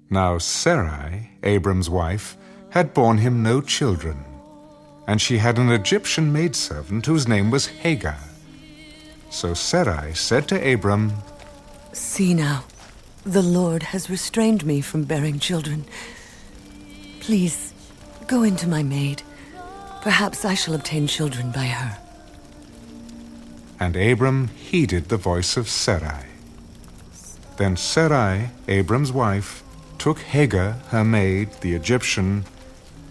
Now Sarai, Abram's wife, had borne him no children, and she had an Egyptian maidservant whose name was Hagar. So Sarai said to Abram, "See now, the Lord has restrained me from bearing children. Please, go into my maid. Perhaps I shall obtain children by her." And Abram heeded the voice of Sarai. Then Sarai, Abram's wife, took Hagar, her maid, the Egyptian,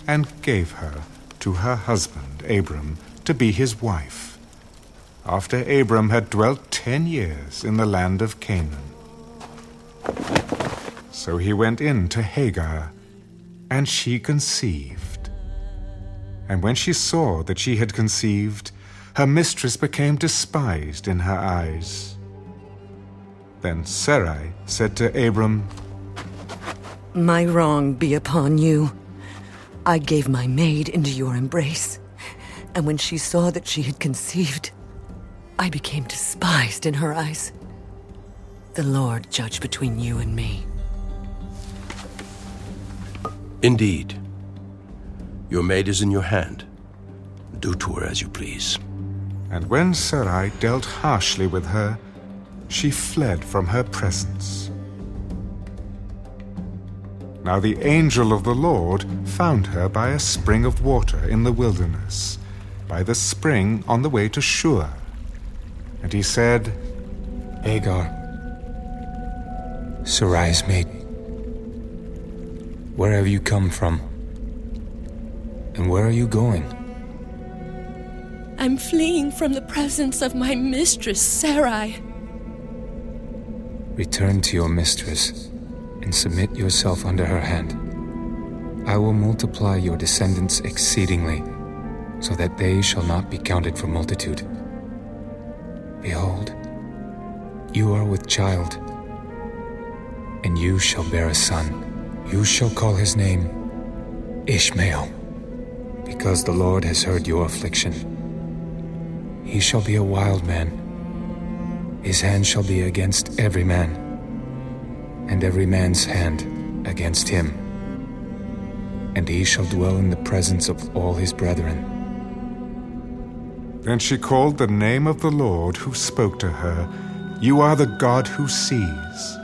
and gave her to her husband, Abram, to be his wife, after Abram had dwelt 10 years in the land of Canaan. So he went in to Hagar, and she conceived. And when she saw that she had conceived, her mistress became despised in her eyes. Then Sarai said to Abram, "My wrong be upon you. I gave my maid into your embrace, and when she saw that she had conceived, I became despised in her eyes. The Lord judge between you and me." Indeed, your maid is in your hand. Do to her as you please. And when Sarai dealt harshly with her, she fled from her presence. Now the angel of the Lord found her by a spring of water in the wilderness, by the spring on the way to Shur. And he said, "Hagar, Sarai's maid, where have you come from? And where are you going?" "I'm fleeing from the presence of my mistress, Sarai." Return to your mistress and submit yourself under her hand. I will multiply your descendants exceedingly, so that they shall not be counted for multitude. Behold, you are with child, and you shall bear a son. You shall call his name Ishmael, because the Lord has heard your affliction. He shall be a wild man. His hand shall be against every man, and every man's hand against him. And he shall dwell in the presence of all his brethren. Then she called the name of the Lord who spoke to her, "You are the God who sees."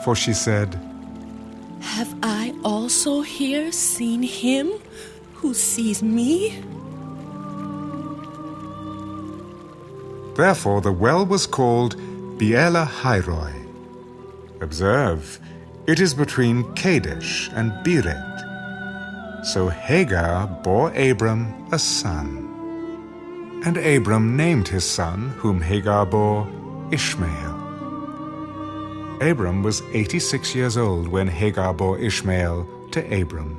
For she said, "Have I also here seen him who sees me?" Therefore the well was called Beer-lahai-roi. Observe, it is between Kadesh and Bered. So Hagar bore Abram a son. And Abram named his son, whom Hagar bore, Ishmael. Abram was 86 years old when Hagar bore Ishmael to Abram.